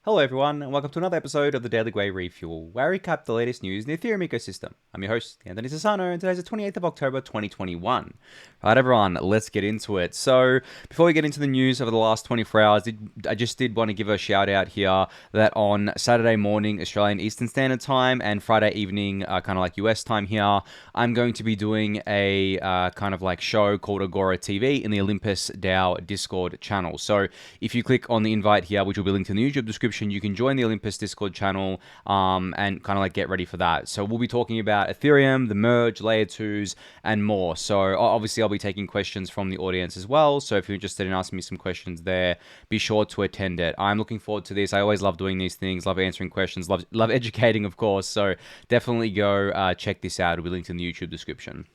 Hello everyone, and welcome to another episode of the Daily Gwei Refuel, where I recap the latest news in the Ethereum ecosystem. I'm your host, Anthony Sassano, and today's the 28th of October, 2021. Right everyone, let's get into it. So, before we get into the news over the last 24 hours, I just did want to give a shout out here that on Saturday morning, Australian Eastern Standard Time, and Friday evening, kind of like US time here, I'm going to be doing a kind of like show called Agora TV in the Olympus DAO Discord channel. So, if you click on the invite here, which will be linked in the YouTube description, you can join the Olympus Discord channel and kind of like get ready for that. So we'll be talking about Ethereum, the merge, layer 2s, and more. So obviously I'll be taking questions from the audience as well. So if you're interested in asking me some questions there, be sure to attend it. I'm looking forward to this. I always love doing these things, love answering questions, love educating, of course. So definitely go check this out. It'll be linked in the YouTube description.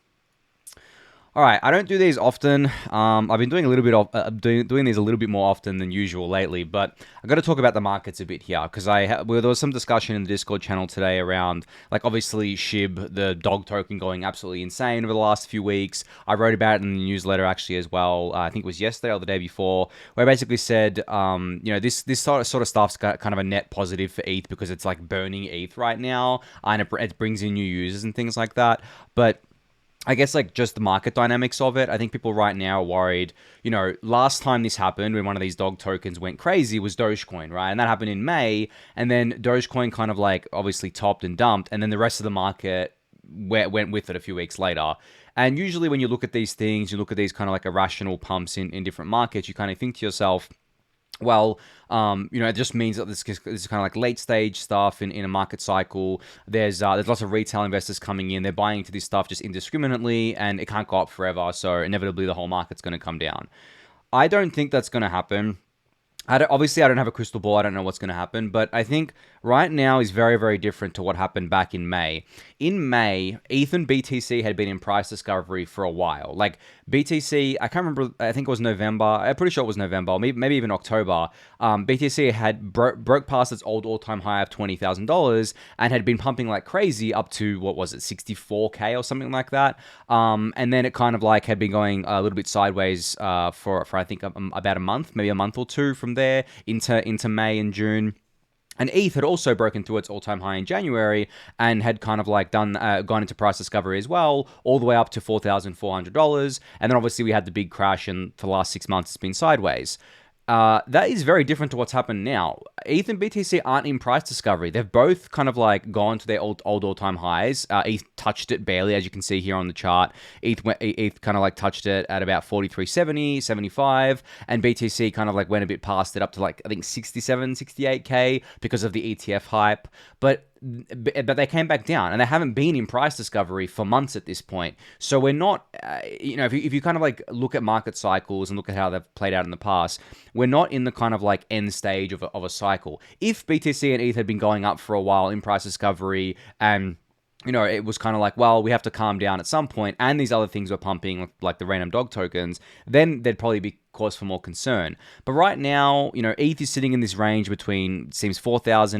All right, I don't do these often. I've been doing a little bit of doing these a little bit more often than usual lately, but I got to talk about the markets a bit here because there was some discussion in the Discord channel today around like obviously SHIB, the dog token, going absolutely insane over the last few weeks. I wrote about it in the newsletter actually as well. I think it was yesterday or the day before, where I basically said, this sort of stuff's got kind of a net positive for ETH because it's like burning ETH right now, and it brings in new users and things like that, but I guess like just the market dynamics of it. I think people right now are worried. Last time this happened when one of these dog tokens went crazy was Dogecoin, right? And that happened in May. And then Dogecoin kind of like obviously topped and dumped. And then the rest of the market went with it a few weeks later. And usually when you look at these things, you look at these kind of like irrational pumps in different markets, you kind of think to yourself, well, it just means that this is kind of like late stage stuff in a market cycle. There's lots of retail investors coming in. They're buying into this stuff just indiscriminately, and it can't go up forever. So inevitably, the whole market's going to come down. I don't think that's going to happen. Obviously, I don't have a crystal ball. I don't know what's going to happen. But I think right now is very, very different to what happened back in May. In May, ETH and BTC had been in price discovery for a while. Like BTC, I can't remember. I think it was November. I'm pretty sure it was November, or maybe even October. BTC had broke past its old all-time high of $20,000 and had been pumping like crazy up to, what was it, 64K or something like that. And then it kind of like had been going a little bit sideways for I think about a month, maybe a month or two from there into May and June. And ETH had also broken through its all-time high in January and had kind of like gone into price discovery as well, all the way up to $4,400. And then obviously we had the big crash, and for the last 6 months it's been sideways. That is very different to what's happened now. ETH and BTC aren't in price discovery. They've both kind of like gone to their old all-time highs. ETH touched it barely, as you can see here on the chart. ETH kind of like touched it at about 43.70, 75, and BTC kind of like went a bit past it up to like, I think 67, 68K because of the ETF hype. But they came back down, and they haven't been in price discovery for months at this point. So we're not, if you kind of like look at market cycles and look at how they've played out in the past, we're not in the kind of like end stage of a cycle. If BTC and ETH had been going up for a while in price discovery, and it was kind of like, well, we have to calm down at some point, and these other things were pumping, like the random dog tokens, then there'd probably be cause for more concern. But right now, ETH is sitting in this range between, seems $4,000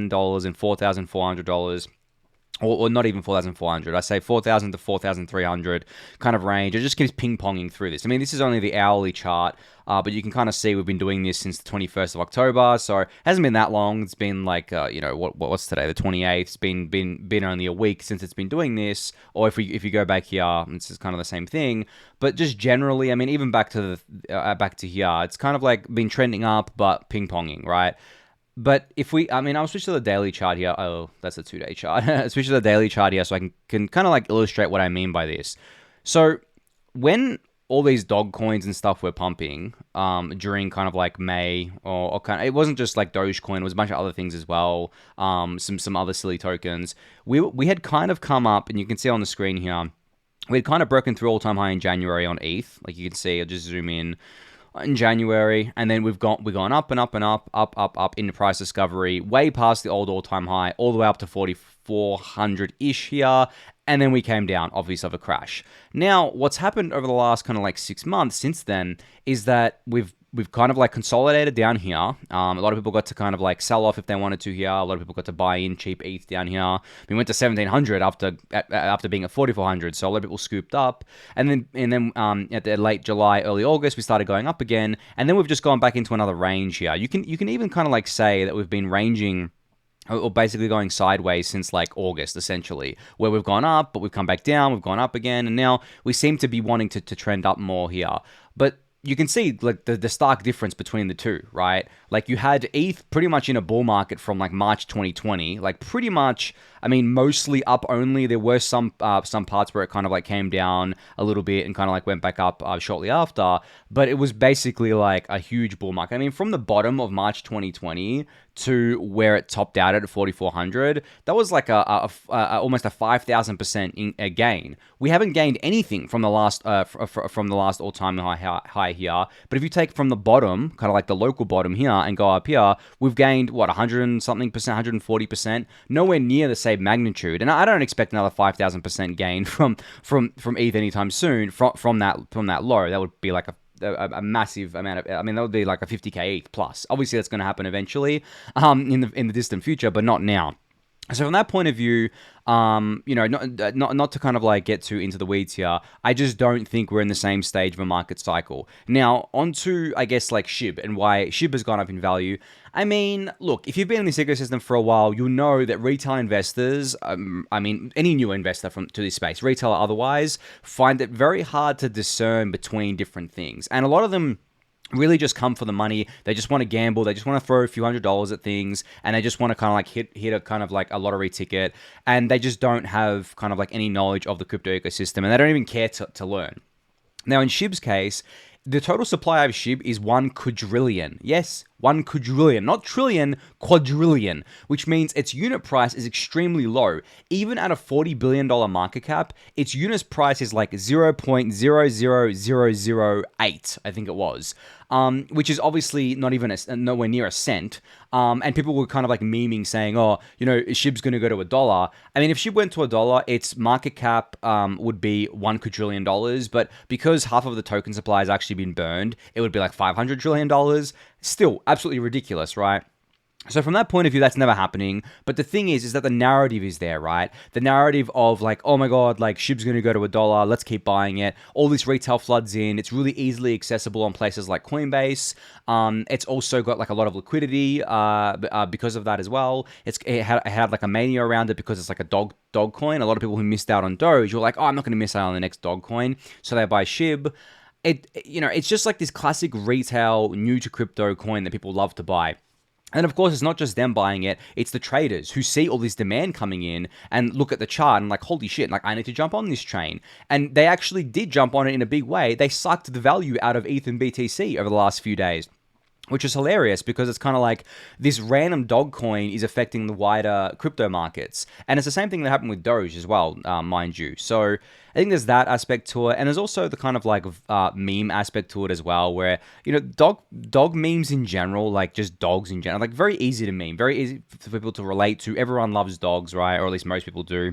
and $4,400. Or not even 4,400. I say 4,000 to 4,300 kind of range. It just keeps ping-ponging through this. I mean, this is only the hourly chart, but you can kind of see we've been doing this since the 21st of October, so it hasn't been that long. It's been like, what's today? The 28th. It's been only a week since it's been doing this. Or if you go back here, this is kind of the same thing. But just generally, I mean, even back to here, it's kind of like been trending up, but ping-ponging, right? But I'll switch to the daily chart here. Oh, that's a 2-day chart. I'll switch to the daily chart here so I can kind of like illustrate what I mean by this. So when all these dog coins and stuff were pumping during kind of like May, or kind of, it wasn't just like Dogecoin, it was a bunch of other things as well, some other silly tokens. We had kind of come up, and you can see on the screen here, we had kind of broken through all-time high in January on ETH. Like you can see, I'll just zoom in January, and then we've gone up and up and up into price discovery, way past the old all-time high, all the way up to 4,400-ish here, and then we came down, obviously, of a crash. Now, what's happened over the last kind of like 6 months since then is that we've we've kind of like consolidated down here. A lot of people got to kind of like sell off if they wanted to here. A lot of people got to buy in cheap ETH down here. We went to 1700 after being at 4400, so a lot of people scooped up. And then at the late July, early August, we started going up again, and then we've just gone back into another range here. You can even kind of like say that we've been ranging, or basically going sideways since like August, essentially, where we've gone up, but we've come back down, we've gone up again, and now we seem to be wanting to trend up more here. But you can see like the stark difference between the two, right? Like you had ETH pretty much in a bull market from like March 2020, like pretty much, I mean, mostly up only. There were some parts where it kind of like came down a little bit and kind of like went back up shortly after, but it was basically like a huge bull market. I mean, from the bottom of March 2020 to where it topped out at 4,400, that was like almost a 5,000% gain. We haven't gained anything from the last all-time high here. But if you take from the bottom, kind of like the local bottom here, and go up here, we've gained what, 100 and something percent, 140%, nowhere near the same magnitude. And I don't expect another 5,000% gain from ETH anytime soon from that low. That would be like a massive amount of, I mean, that would be like a 50k ETH plus. Obviously, that's going to happen eventually, in the distant future, but not now. So from that point of view, not to kind of like get too into the weeds here, I just don't think we're in the same stage of a market cycle. Now, onto, I guess, like SHIB and why SHIB has gone up in value. I mean, look, if you've been in this ecosystem for a while, you'll know that retail investors, I mean, any new investor to this space, retail or otherwise, find it very hard to discern between different things. And a lot of them really just come for the money. They just want to gamble. They just want to throw a few $100s at things, and they just want to kind of like hit a kind of like a lottery ticket, and they just don't have kind of like any knowledge of the crypto ecosystem, and they don't even care to learn. Now, in SHIB's case, the total supply of SHIB is 1 quadrillion. Yes, 1 quadrillion, not trillion, quadrillion, which means its unit price is extremely low. Even at a $40 billion market cap, its unit price is like 0.00008, I think it was, which is obviously not even nowhere near a cent. And people were kind of like memeing saying, oh, SHIB's going to go to $1. I mean, if SHIB went to $1, its market cap would be $1 quadrillion. But because half of the token supply has actually been burned, it would be like $500 trillion. Still absolutely ridiculous, right? So from that point of view, that's never happening. But the thing is that the narrative is there, right? The narrative of like, oh my God, like SHIB's going to go to $1. Let's keep buying it. All this retail floods in. It's really easily accessible on places like Coinbase. It's also got like a lot of liquidity because of that as well. It had like a mania around it because it's like a dog coin. A lot of people who missed out on Doge were like, oh, I'm not going to miss out on the next dog coin. So they buy SHIB. It's just like this classic retail new to crypto coin that people love to buy. And of course, it's not just them buying it, it's the traders who see all this demand coming in and look at the chart and like, holy shit, like I need to jump on this train. And they actually did jump on it in a big way. They sucked the value out of ETH and BTC over the last few days, which is hilarious because it's kind of like this random dog coin is affecting the wider crypto markets. And it's the same thing that happened with Doge as well, mind you. So I think there's that aspect to it. And there's also the kind of like meme aspect to it as well, where, dog memes in general, like just dogs in general, like very easy to meme, very easy for people to relate to. Everyone loves dogs, right? Or at least most people do.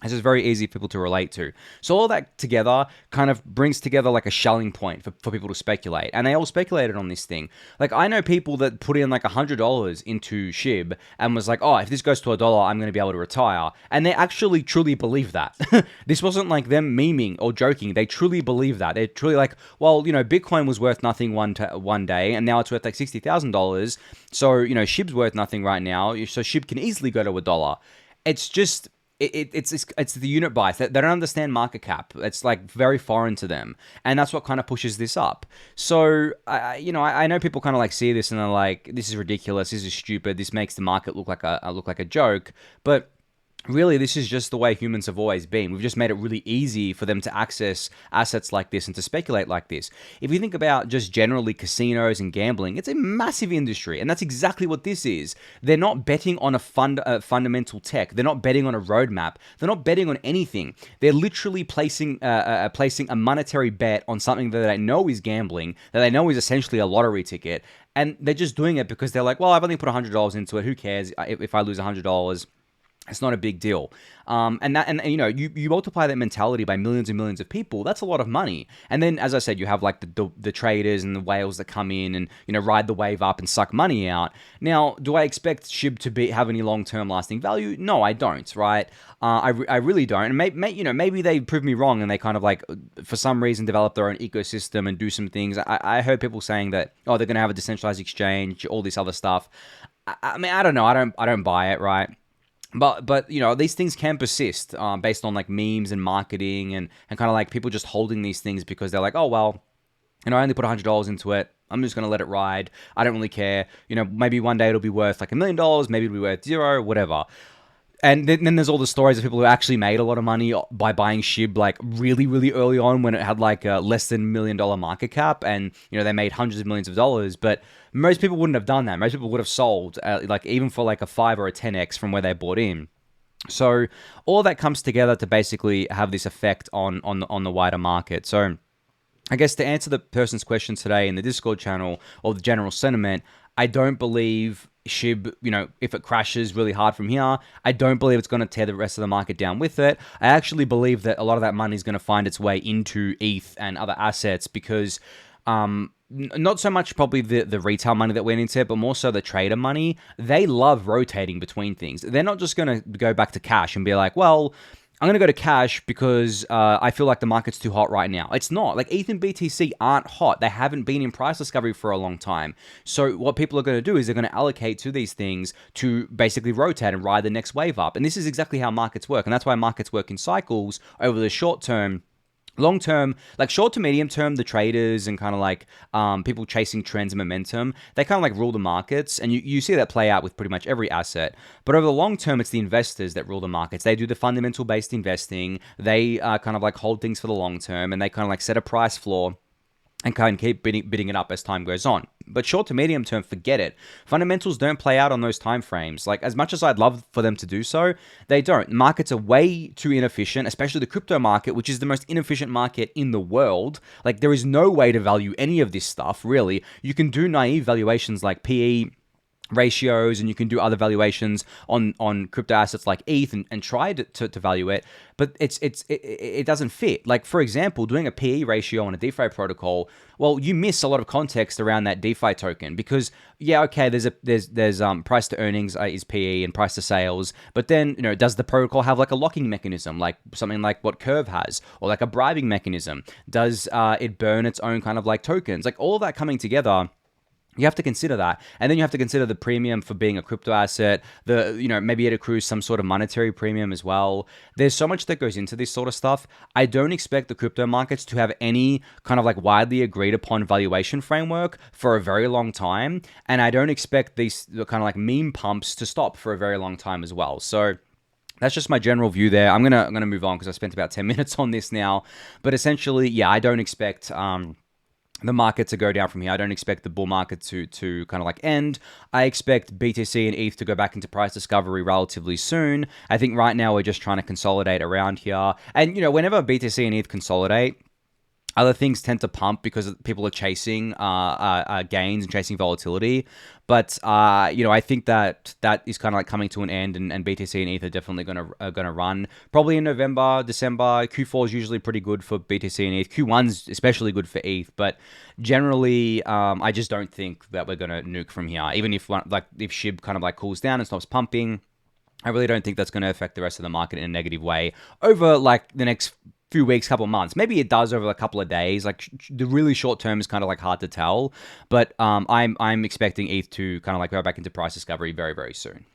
It's just very easy for people to relate to. So all that together kind of brings together like a shelling point for people to speculate. And they all speculated on this thing. Like I know people that put in like $100 into SHIB and was like, oh, if this goes to $1, I'm going to be able to retire. And they actually truly believe that. This wasn't like them memeing or joking. They truly believe that. They're truly like, well, Bitcoin was worth nothing one day and now it's worth like $60,000. So, SHIB's worth nothing right now. So SHIB can easily go to $1. It's just... It's the unit bias. They don't understand market cap. It's like very foreign to them, and that's what kind of pushes this up. So I know people kind of like see this and they're like, this is ridiculous. This is stupid. This makes the market look like a joke. But really, this is just the way humans have always been. We've just made it really easy for them to access assets like this and to speculate like this. If you think about just generally casinos and gambling, it's a massive industry, and that's exactly what this is. They're not betting on a fundamental tech. They're not betting on a roadmap. They're not betting on anything. They're literally placing a monetary bet on something that they know is gambling, that they know is essentially a lottery ticket, and they're just doing it because they're like, well, I've only put $100 into it. Who cares if I lose $100? It's not a big deal. And you know, you multiply that mentality by millions and millions of people, that's a lot of money. And then, as I said, you have like the traders and the whales that come in and, you know, ride the wave up and suck money out. Now, do I expect SHIB to have any long-term lasting value? No, I don't, right? I really don't. And you know, maybe they prove me wrong and they kind of like, for some reason, develop their own ecosystem and do some things. I heard people saying that, oh, they're going to have a decentralized exchange, all this other stuff. I mean, I don't know. I don't buy it, right? But you know, these things can persist based on like memes and marketing and kind of like people just holding these things because they're like, oh, well, you know, I only put $100 into it. I'm just going to let it ride. I don't really care. You know, maybe one day it'll be worth like $1 million. Maybe it'll be worth zero, whatever. And then there's all the stories of people who actually made a lot of money by buying SHIB like really, really early on when it had like a less than $1 million market cap, and you know they made hundreds of millions of dollars. But most people wouldn't have done that. Most people would have sold like even for like a 5 or a 10x from where they bought in. So all that comes together to basically have this effect on the wider market. So I guess to answer the person's question today in the Discord channel, or the general sentiment, I don't believe SHIB, you know, if it crashes really hard from here, I don't believe it's going to tear the rest of the market down with it. I actually believe that a lot of that money is going to find its way into ETH and other assets because not so much probably the retail money that went into it, but more so the trader money. They love rotating between things. They're not just going to go back to cash and be like, well, I'm going to go to cash because I feel like the market's too hot right now. It's not. Like, ETH and BTC aren't hot. They haven't been in price discovery for a long time. So what people are going to do is they're going to allocate to these things to basically rotate and ride the next wave up. And this is exactly how markets work. And that's why markets work in cycles over the short term. Long term, like short to medium term, the traders and kind of like people chasing trends and momentum, they kind of like rule the markets. And you see that play out with pretty much every asset. But over the long term, it's the investors that rule the markets. They do the fundamental based investing. They kind of like hold things for the long term, and they kind of like set a price floor and kind of keep bidding it up as time goes on. But short to medium term, forget it. Fundamentals don't play out on those time frames. Like, as much as I'd love for them to do so, they don't. Markets are way too inefficient, especially the crypto market, which is the most inefficient market in the world. Like, there is no way to value any of this stuff, really. You can do naive valuations like PE ratios, and you can do other valuations on crypto assets like ETH and try to value it, but it doesn't fit. Like, for example, doing a PE ratio on a DeFi protocol, well, you miss a lot of context around that DeFi token because, yeah, okay, there's price to earnings is PE and price to sales, but then, you know, does the protocol have like a locking mechanism, like something like what Curve has, or like a bribing mechanism? Does it burn its own kind of like tokens? Like, all of that coming together, you have to consider that. And then you have to consider the premium for being a crypto asset. Maybe it accrues some sort of monetary premium as well. There's so much that goes into this sort of stuff. I don't expect the crypto markets to have any kind of like widely agreed upon valuation framework for a very long time. And I don't expect these kind of like meme pumps to stop for a very long time as well. So that's just my general view there. I'm gonna move on because I spent about 10 minutes on this now. But essentially, yeah, I don't expect the market to go down from here. I don't expect the bull market to kind of like end. I expect BTC and ETH to go back into price discovery relatively soon. I think right now we're just trying to consolidate around here. And, you know, whenever BTC and ETH consolidate, other things tend to pump because people are chasing gains and chasing volatility. But, I think that is kind of like coming to an end, and BTC and ETH are definitely gonna run. Probably in November, December. Q4 is usually pretty good for BTC and ETH. Q1's especially good for ETH. But generally, I just don't think that we're going to nuke from here. Even if SHIB kind of like cools down and stops pumping, I really don't think that's going to affect the rest of the market in a negative way over like the next few weeks, couple of months. Maybe it does over a couple of days. Like, the really short term is kind of like hard to tell, but I'm expecting ETH to kind of like go back into price discovery very, very soon.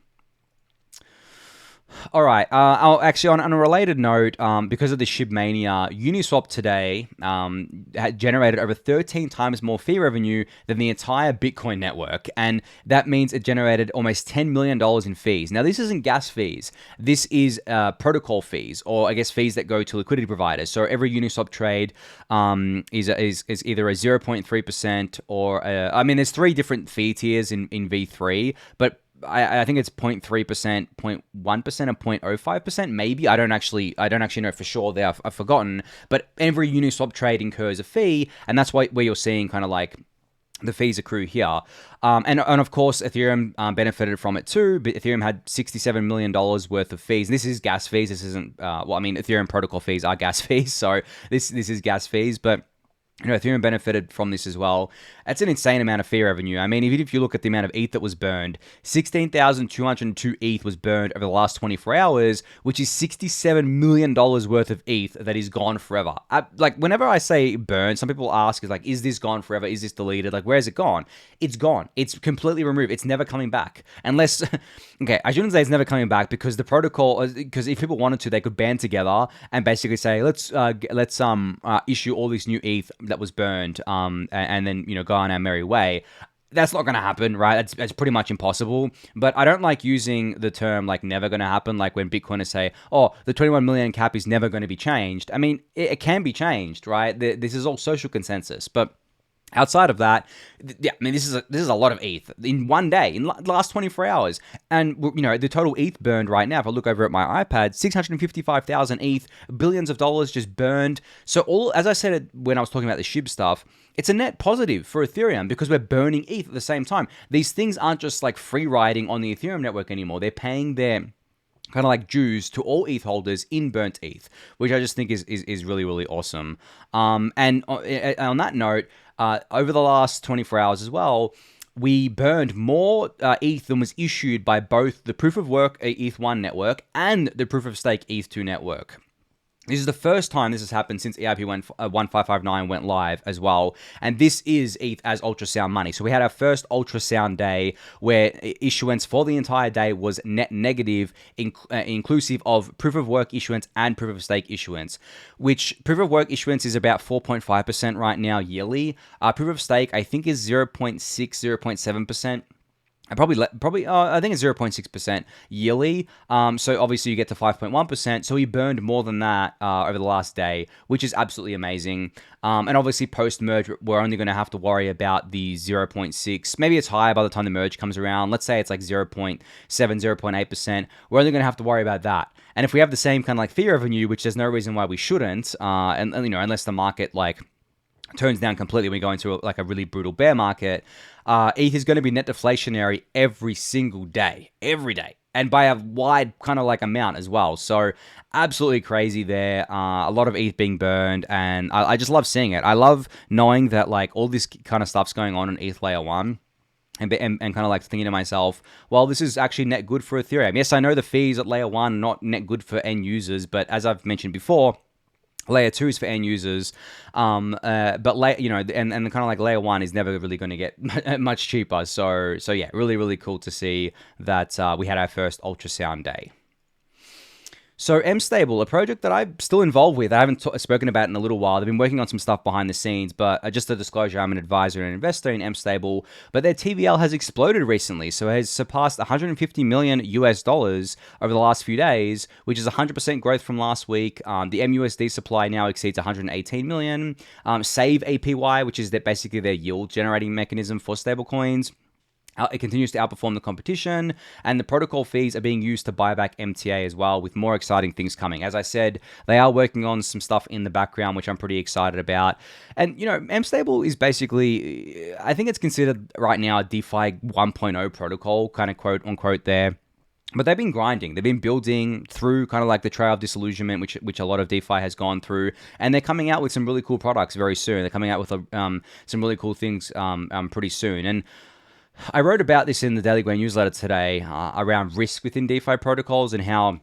All right. I'll actually, on a related note, because of the SHIB mania, Uniswap today had generated over 13 times more fee revenue than the entire Bitcoin network, and that means it generated almost $10 million in fees. Now, this isn't gas fees. This is protocol fees, or I guess fees that go to liquidity providers. So every Uniswap trade is either a 0.3% or there's 3 different fee tiers in V3, but I think it's 0.3%, 0.1%, and 0.05%. Maybe I don't actually know for sure. I've forgotten. But every Uniswap trade incurs a fee, and that's where you're seeing kind of like the fees accrue here. And of course, Ethereum benefited from it too. But Ethereum had $67 million worth of fees. This is gas fees. This isn't, Ethereum protocol fees are gas fees. So this is gas fees. But Ethereum benefited from this as well. It's an insane amount of fee revenue. I mean, even if you look at the amount of ETH that was burned, 16,202 ETH was burned over the last 24 hours, which is $67 million worth of ETH that is gone forever. Whenever I say burn, some people ask, is this gone forever? Is this deleted? Where is it gone? It's gone. It's completely removed. It's never coming back. Unless, okay, I shouldn't say it's never coming back because the protocol, because if people wanted to, they could band together and basically say, let's issue all this new ETH that was burned, and then, go on our merry way. That's not going to happen, right? That's pretty much impossible. But I don't like using the term never going to happen, like when Bitcoiners say, oh, the 21 million cap is never going to be changed. I mean, it can be changed, right? This is all social consensus. But outside of that, this is a lot of ETH in one day, in the last 24 hours. And, the total ETH burned right now, if I look over at my iPad, 655,000 ETH, billions of dollars just burned. So as I said when I was talking about the SHIB stuff, it's a net positive for Ethereum because we're burning ETH at the same time. These things aren't just free riding on the Ethereum network anymore. They're paying their kind of dues to all ETH holders in burnt ETH, which I just think is really, really awesome. And on that note, over the last 24 hours as well, we burned more ETH than was issued by both the Proof of Work ETH1 network and the Proof of Stake ETH2 network. This is the first time this has happened since EIP 1559 went live as well. And this is ETH as ultrasound money. So we had our first ultrasound day where issuance for the entire day was net negative, inclusive of proof of work issuance and proof of stake issuance, which proof of work issuance is about 4.5% right now yearly. Proof of stake, I think, is 0.6, 0.7%. I think it's 0.6% yearly. So obviously you get to 5.1%. So we burned more than that over the last day, which is absolutely amazing. And obviously post-merge, we're only going to have to worry about the 0.6. Maybe it's higher by the time the merge comes around. Let's say it's 0.7, 0.8%. We're only going to have to worry about that. And if we have the same kind of fee revenue, which there's no reason why we shouldn't, unless the market turns down completely, we go into a really brutal bear market, ETH is going to be net deflationary every single day, every day, and by a wide kind of amount as well. So absolutely crazy there. A lot of ETH being burned, and I just love seeing it. I love knowing that all this kind of stuff's going on in ETH layer 1. And kind of thinking to myself, well, this is actually net good for Ethereum. Yes, I know the fees at layer 1 are not net good for end users, but as I've mentioned before, Layer 2 is for end users, but and kind of layer 1 is never really going to get much cheaper. So yeah, really, really cool to see that we had our first ultrasound day. So mStable, a project that I'm still involved with. I haven't spoken about in a little while. They've been working on some stuff behind the scenes, but just a disclosure, I'm an advisor and investor in mStable, but their TVL has exploded recently. So it has surpassed $150 million US over the last few days, which is 100% growth from last week. The MUSD supply now exceeds 118 million. Save APY, which is basically their yield generating mechanism for stablecoins. It continues to outperform the competition, and the protocol fees are being used to buy back MTA as well, with more exciting things coming. As I said, they are working on some stuff in the background, which I'm pretty excited about. And, mStable is basically, I think it's considered right now a DeFi 1.0 protocol, kind of quote unquote there. But they've been grinding. They've been building through kind of the trail of disillusionment, which a lot of DeFi has gone through. And they're coming out with some really cool products very soon. They're coming out with some really cool things pretty soon. And I wrote about this in the Daily Gwei newsletter today around risk within DeFi protocols and how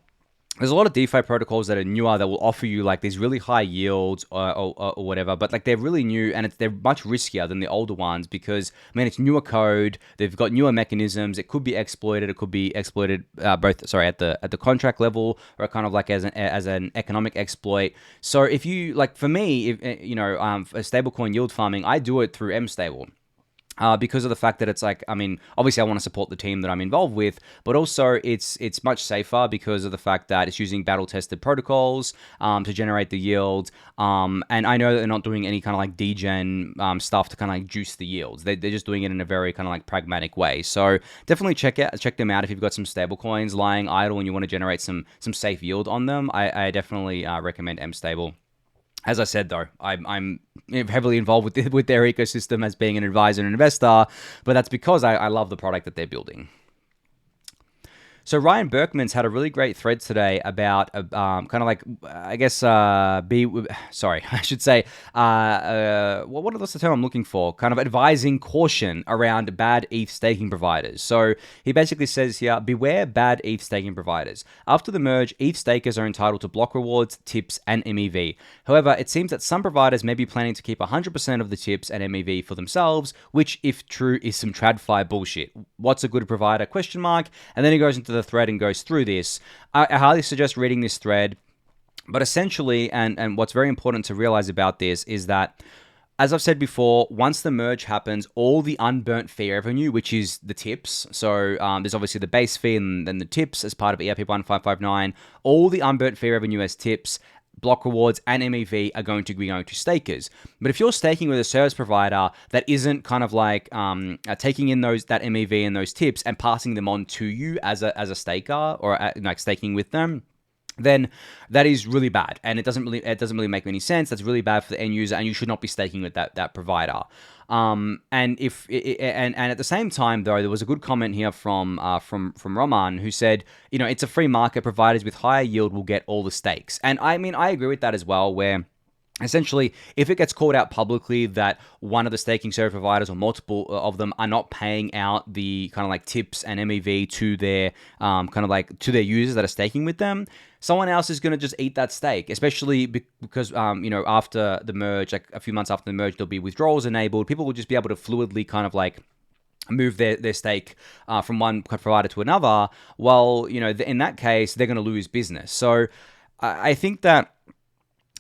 there's a lot of DeFi protocols that are newer that will offer you these really high yields or whatever, but they're really new and they're much riskier than the older ones because, it's newer code, they've got newer mechanisms, it could be exploited, at the contract level or kind of as an economic exploit. So if you, for me, a stablecoin yield farming, I do it through mStable. Because of the fact that it's obviously I want to support the team that I'm involved with, but also it's much safer because of the fact that it's using battle-tested protocols to generate the yield. And I know that they're not doing any kind of degen stuff to kind of juice the yields. They're just doing it in a very kind of pragmatic way. So definitely check them out if you've got some stable coins lying idle and you want to generate some safe yield on them. I definitely recommend mStable. As I said, though, I'm heavily involved with their ecosystem as being an advisor and investor, but that's because I love the product that they're building. So Ryan Berckmans had a really great thread today about kind of like, I guess, sorry, I should say, what's the term I'm looking for? Kind of advising caution around bad ETH staking providers. So he basically says here, beware bad ETH staking providers. After the merge, ETH stakers are entitled to block rewards, tips, and MEV. However, it seems that some providers may be planning to keep 100% of the tips and MEV for themselves, which, if true, is some TradFi bullshit. What's a good provider? Question mark. And then he goes into the thread and goes through this. I highly suggest reading this thread. But essentially, and what's very important to realize about this is that, as I've said before, once the merge happens, all the unburnt fee revenue, which is the tips, so there's obviously the base fee and then the tips as part of EIP 1559, all the unburnt fee revenue as tips, block rewards, and MEV are going to be going to stakers. But if you're staking with a service provider that isn't kind of like taking in that MEV and those tips and passing them on to you as a staker or like staking with them, then that is really bad, and it doesn't really make any sense. That's really bad for the end user, and you should not be staking with that provider. And at the same time, though, there was a good comment here from Roman, who said, it's a free market. Providers with higher yield will get all the stakes, and I mean, I agree with that as well. Where essentially, if it gets called out publicly that one of the staking service providers or multiple of them are not paying out the kind of like tips and MEV to their to their users that are staking with them, someone else is going to just eat that stake, especially because, after the merge, like a few months after the merge, there'll be withdrawals enabled. People will just be able to fluidly kind of like move their stake from one provider to another. Well, in that case, they're going to lose business. So I think that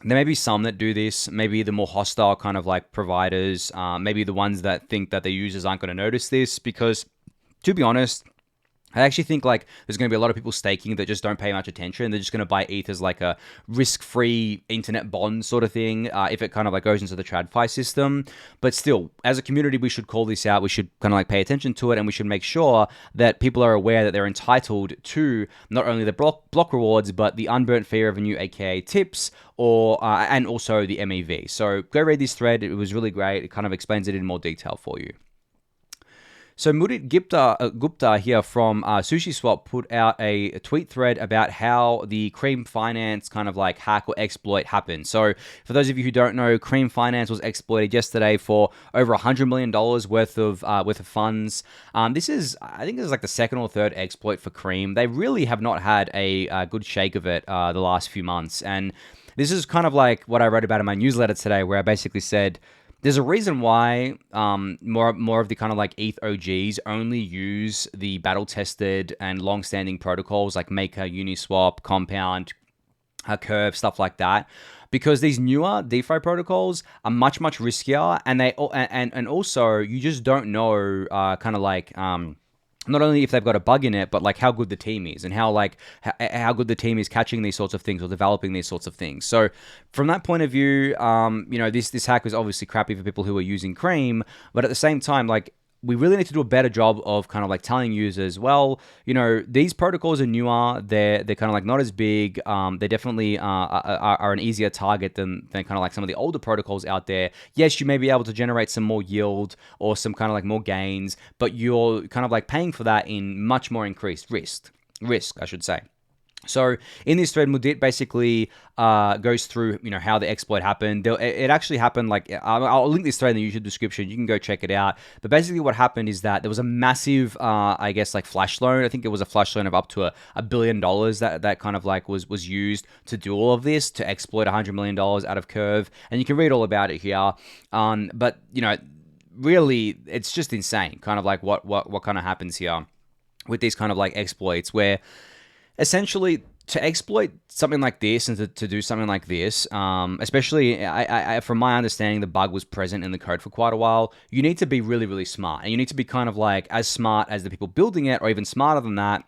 there may be some that do this, maybe the more hostile kind of like providers, maybe the ones that think that their users aren't going to notice this, because, to be honest, I actually think like there's going to be a lot of people staking that just don't pay much attention. They're just going to buy ETH as like a risk-free internet bond sort of thing if it kind of like goes into the TradFi system. But still, as a community, we should call this out. We should kind of like pay attention to it, and we should make sure that people are aware that they're entitled to not only the block rewards, but the unburnt fee revenue, aka tips, and also the MEV. So go read this thread. It was really great. It kind of explains it in more detail for you. So Mudit Gupta here from SushiSwap put out a tweet thread about how the Cream Finance kind of like hack or exploit happened. So for those of you who don't know, Cream Finance was exploited yesterday for over $100 million worth of funds. I think this is like the second or third exploit for Cream. They really have not had a good shake of it the last few months. And this is kind of like what I wrote about in my newsletter today, where I basically said, there's a reason why more of the kind of like ETH OGs only use the battle-tested and long-standing protocols like Maker, Uniswap, Compound, Curve, stuff like that. Because these newer DeFi protocols are much riskier, and also you just don't know not only if they've got a bug in it, but like how good the team is and how good the team is catching these sorts of things or developing these sorts of things. So from that point of view, this hack was obviously crappy for people who are using Cream, but at the same time, like, we really need to do a better job of kind of like telling users, well, these protocols are newer, they're kind of like not as big, they definitely are an easier target than kind of like some of the older protocols out there. Yes, you may be able to generate some more yield or some kind of like more gains, but you're kind of like paying for that in much more increased risk, I should say. So in this thread, Mudit basically goes through, how the exploit happened. It actually happened, like, I'll link this thread in the YouTube description. You can go check it out. But basically what happened is that there was a massive, flash loan. I think it was a flash loan of up to $1 billion that kind of like was used to do all of this, to exploit $100 million out of Curve. And you can read all about it here. But, really, it's just insane, kind of like what kind of happens here with these kind of like exploits, where essentially, to exploit something like this and to do something like this, especially from my understanding, the bug was present in the code for quite a while. You need to be really, really smart, and you need to be kind of like as smart as the people building it, or even smarter than that.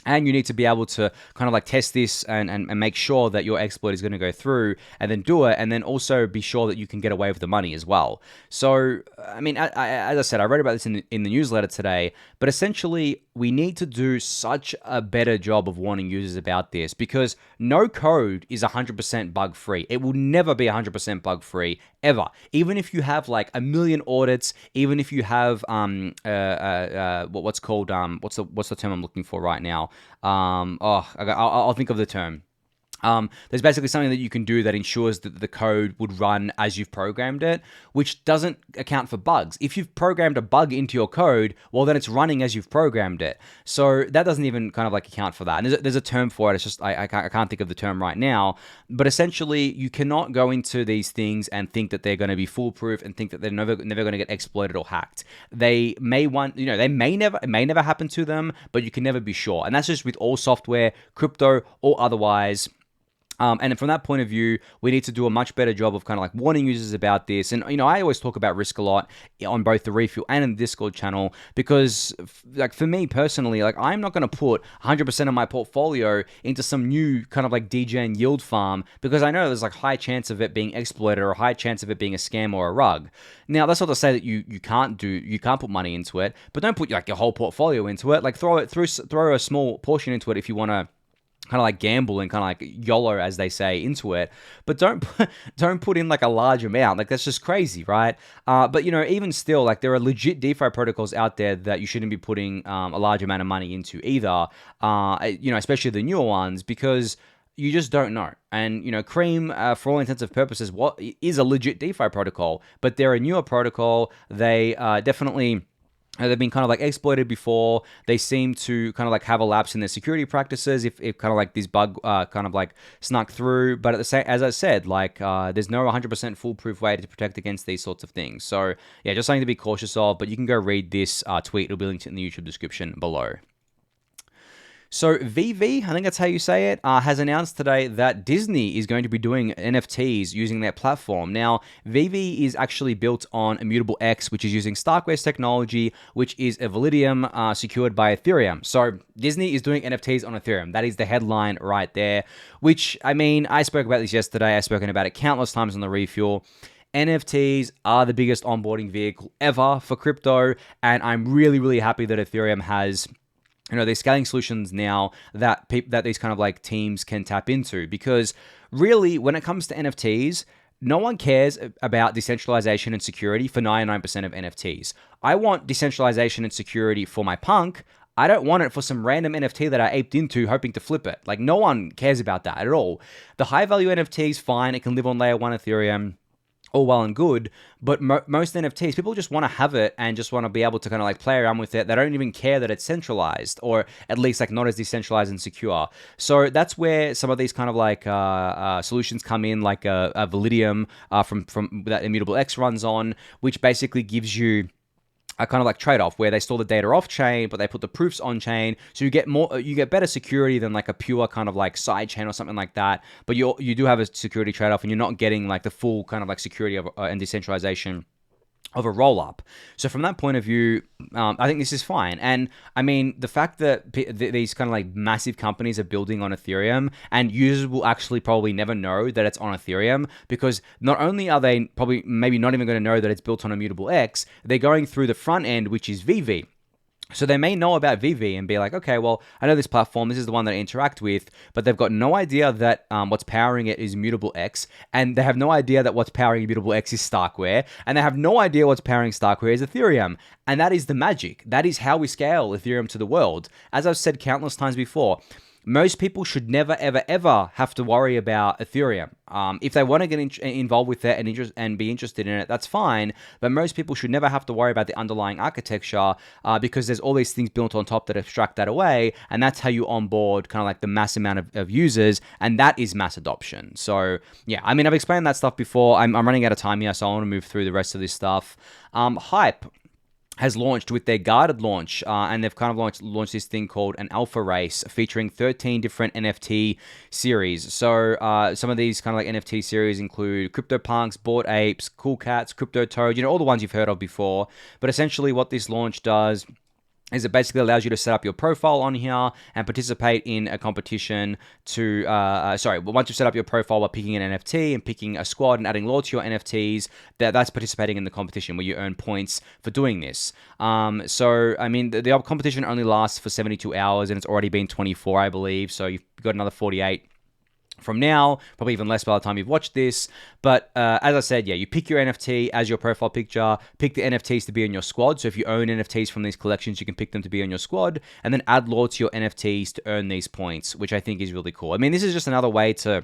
And you need to be able to kind of like test this and make sure that your exploit is going to go through and then do it. And then also be sure that you can get away with the money as well. So, I mean, as I said, I wrote about this in the newsletter today, but essentially we need to do such a better job of warning users about this, because no code is 100% bug free. It will never be 100% bug free ever. Even if you have like a million audits, even if you have what's called what's the term I'm looking for right now? I'll think of the term. There's basically something that you can do that ensures that the code would run as you've programmed it, which doesn't account for bugs. If you've programmed a bug into your code, well, then it's running as you've programmed it. So that doesn't even kind of like account for that. And there's a term for it. It's just I can't think of the term right now. But essentially, you cannot go into these things and think that they're going to be foolproof and think that they're never going to get exploited or hacked. They may it may never happen to them, but you can never be sure. And that's just with all software, crypto or otherwise. And from that point of view, we need to do a much better job of kind of like warning users about this. And, I always talk about risk a lot on both the Refuel and in the Discord channel, because like for me personally, like I'm not going to put 100% of my portfolio into some new kind of like degen yield farm, because I know there's like high chance of it being exploited or a high chance of it being a scam or a rug. Now, that's not to say that you can't put money into it, but don't put like your whole portfolio into it. Like throw a small portion into it if you want to kind of like gamble and kind of like YOLO, as they say, into it, but don't put in like a large amount. Like that's just crazy, right? But even still, like there are legit DeFi protocols out there that you shouldn't be putting a large amount of money into either. Especially the newer ones, because you just don't know. And Cream, for all intents and purposes, what is a legit DeFi protocol, but they're a newer protocol. They definitely. They've been kind of like exploited before. They seem to kind of like have a lapse in their security practices if kind of like this bug kind of like snuck through. But at the same, as I said, like there's no 100% foolproof way to protect against these sorts of things. So yeah, just something to be cautious of. But you can go read this tweet. It'll be linked in the YouTube description below. So VeVe, I think that's how you say it, has announced today that Disney is going to be doing NFTs using their platform. Now, VeVe is actually built on Immutable X, which is using Starkware's technology, which is a Validium secured by Ethereum. So Disney is doing NFTs on Ethereum. That is the headline right there, which, I mean, I spoke about this yesterday. I've spoken about it countless times on the Refuel. NFTs are the biggest onboarding vehicle ever for crypto, and I'm really, really happy that Ethereum has these scaling solutions now that these kind of like teams can tap into, because really when it comes to NFTs, no one cares about decentralization and security for 99% of NFTs. I want decentralization and security for my punk. I don't want it for some random NFT that I aped into hoping to flip it. Like no one cares about that at all. The high value NFTs, fine, it can live on layer 1 Ethereum. All well and good, but most NFTs, people just want to have it and just want to be able to kind of like play around with it. They don't even care that it's centralized, or at least like not as decentralized and secure. So that's where some of these kind of like solutions come in, like a Validium from that Immutable X runs on, which basically gives you a kind of like trade-off where they store the data off-chain, but they put the proofs on-chain, so you get better security than like a pure kind of like side chain or something like that. But you do have a security trade-off, and you're not getting like the full kind of like security of and decentralization of a roll-up. So from that point of view, I think this is fine. And I mean, the fact that these kind of like massive companies are building on Ethereum, and users will actually probably never know that it's on Ethereum, because not only are they probably maybe not even going to know that it's built on Immutable X, they're going through the front end, which is VeVe. So they may know about VeVe and be like, okay, well, I know this platform, this is the one that I interact with, but they've got no idea that what's powering it is Immutable X, and they have no idea that what's powering Immutable X is Starkware, and they have no idea what's powering Starkware is Ethereum. And that is the magic. That is how we scale Ethereum to the world. As I've said countless times before, most people should never, ever, ever have to worry about Ethereum. If they want to get involved with it and be interested in it, that's fine. But most people should never have to worry about the underlying architecture because there's all these things built on top that abstract that away. And that's how you onboard kind of like the mass amount of users. And that is mass adoption. So yeah, I mean, I've explained that stuff before. I'm running out of time here, so I want to move through the rest of this stuff. Hyype has launched with their guarded launch, and they've kind of launched this thing called an alpha race featuring 13 different NFT series. So some of these kind of like NFT series include CryptoPunks, Bored Apes, Cool Cats, Crypto Toad, all the ones you've heard of before. But essentially what this launch does is it basically allows you to set up your profile on here and participate in a competition to, once you've set up your profile by picking an NFT and picking a squad and adding lore to your NFTs, that's participating in the competition where you earn points for doing this. The competition only lasts for 72 hours and it's already been 24, I believe. So you've got another 48 from now, probably even less by the time you've watched this. But as I said, you pick your NFT as your profile picture, pick the NFTs to be in your squad. So if you own NFTs from these collections, you can pick them to be on your squad, and then add lore to your NFTs to earn these points, which I think is really cool. I mean, this is just another way to,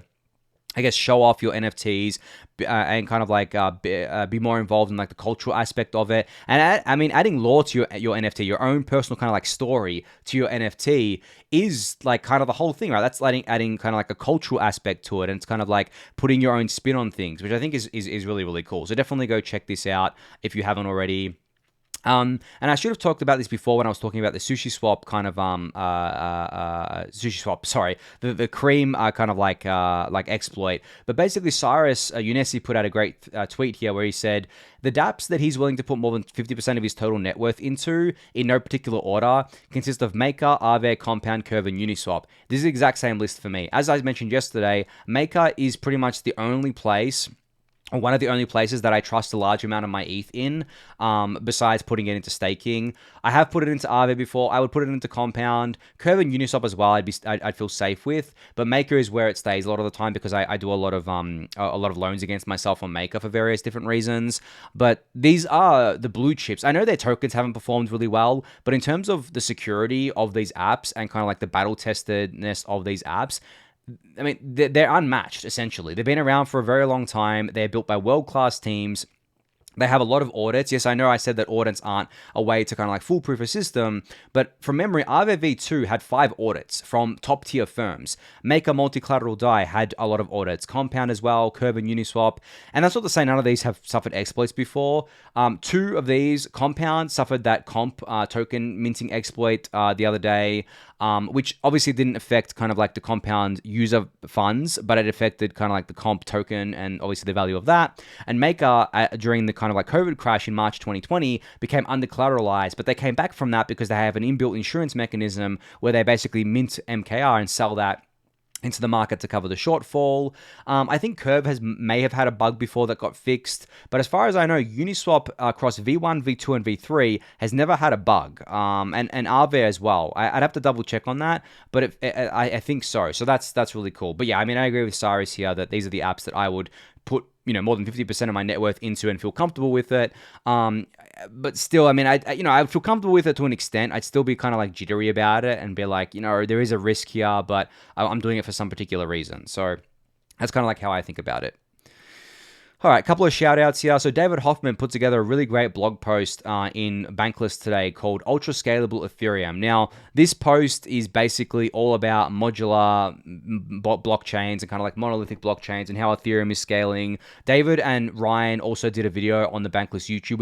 I guess, show off your NFTs and kind of like be more involved in like the cultural aspect of it. And adding lore to your NFT, your own personal kind of like story to your NFT is like kind of the whole thing, right? That's adding kind of like a cultural aspect to it. And it's kind of like putting your own spin on things, which I think is really, really cool. So definitely go check this out if you haven't already. And I should have talked about this before when I was talking about the SushiSwap kind of the cream kind of like exploit. But basically, Cyrus Unesi put out a great tweet here where he said the dApps that he's willing to put more than 50% of his total net worth into, in no particular order, consist of Maker, Aave, Compound, Curve, and Uniswap. This is the exact same list for me. As I mentioned yesterday, Maker is pretty much the only place, or one of the only places that I trust a large amount of my ETH in, besides putting it into staking. I have put it into Aave before. I would put it into Compound. Curve and Uniswap as well, I'd feel safe with. But Maker is where it stays a lot of the time because I do a lot of loans against myself on Maker for various different reasons. But these are the blue chips. I know their tokens haven't performed really well, but in terms of the security of these apps and kind of like the battle testedness of these apps, I mean, they're unmatched, essentially. They've been around for a very long time. They're built by world-class teams. They have a lot of audits. Yes, I know I said that audits aren't a way to kind of like foolproof a system, but from memory, Aave V2 had 5 audits from top-tier firms. Maker Multi-Collateral DAI had a lot of audits. Compound as well, Curve and Uniswap. And that's not to say none of these have suffered exploits before. 2 of these, Compound, suffered that comp token minting exploit the other day, which obviously didn't affect kind of like the Compound user funds, but it affected kind of like the comp token and obviously the value of that. And Maker, during the kind of like COVID crash in March 2020, became under-collateralized, but they came back from that because they have an inbuilt insurance mechanism where they basically mint MKR and sell that into the market to cover the shortfall. I think Curve may have had a bug before that got fixed, but as far as I know, Uniswap across V1, V2, and V3 has never had a bug, and Aave as well. I'd have to double check on that, but I think so. So that's really cool. But yeah, I mean, I agree with Cyrus here that these are the apps that I would put more than 50% of my net worth into and feel comfortable with it. But still, I mean, I feel comfortable with it to an extent. I'd still be kind of like jittery about it and be like, there is a risk here, but I'm doing it for some particular reason. So that's kind of like how I think about it. All right, a couple of shout outs here. So David Hoffman put together a really great blog post in Bankless today called Ultra Scalable Ethereum. Now, this post is basically all about modular blockchains and kind of like monolithic blockchains and how Ethereum is scaling. David and Ryan also did a video on the Bankless YouTube,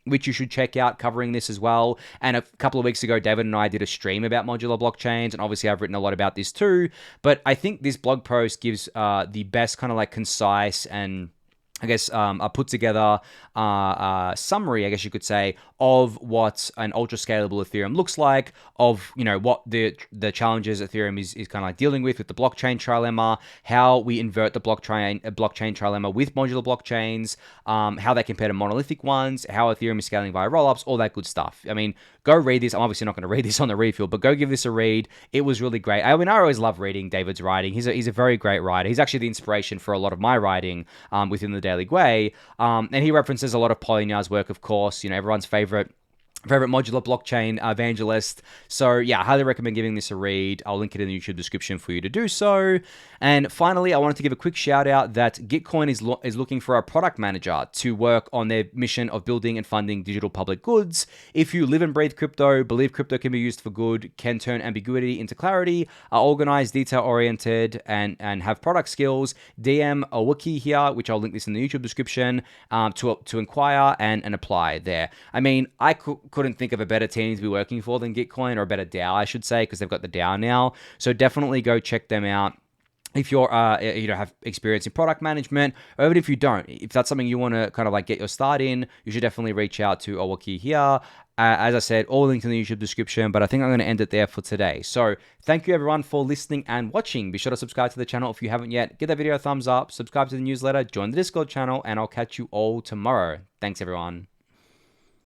which you should check out, covering this as well. And a couple of weeks ago, David and I did a stream about modular blockchains, and obviously I've written a lot about this too. But I think this blog post gives the best kind of like concise and I guess a put together summary, I guess you could say, of what an ultra scalable Ethereum looks like, of what the challenges Ethereum is kind of like dealing with the blockchain trilemma, how we invert the blockchain trilemma with modular blockchains, how they compare to monolithic ones, how Ethereum is scaling via rollups, all that good stuff. I mean, go read this. I'm obviously not going to read this on the refuel, but go give this a read. It was really great. I mean, I always love reading David's writing. He's a very great writer. He's actually the inspiration for a lot of my writing within the Daily Gwei. And he references a lot of Polynyar's work, of course, everyone's favorite modular blockchain evangelist. So yeah, I highly recommend giving this a read. I'll link it in the YouTube description for you to do so. And finally, I wanted to give a quick shout out that Gitcoin is looking for a product manager to work on their mission of building and funding digital public goods. If you live and breathe crypto, believe crypto can be used for good, can turn ambiguity into clarity, are organized, detail-oriented, and have product skills, DM a wiki here, which I'll link this in the YouTube description, to inquire and apply there. I mean, I couldn't think of a better team to be working for than Gitcoin, or a better DAO, I should say, because they've got the DAO now. So definitely go check them out if you're have experience in product management, or even if you don't, if that's something you want to kind of like get your start in, you should definitely reach out to Owaki here. As I said, all links in the YouTube description, but I think I'm going to end it there for today. So thank you everyone for listening and watching. Be sure to subscribe to the channel if you haven't yet. Give that video a thumbs up, subscribe to the newsletter, join the Discord channel, and I'll catch you all tomorrow. Thanks everyone.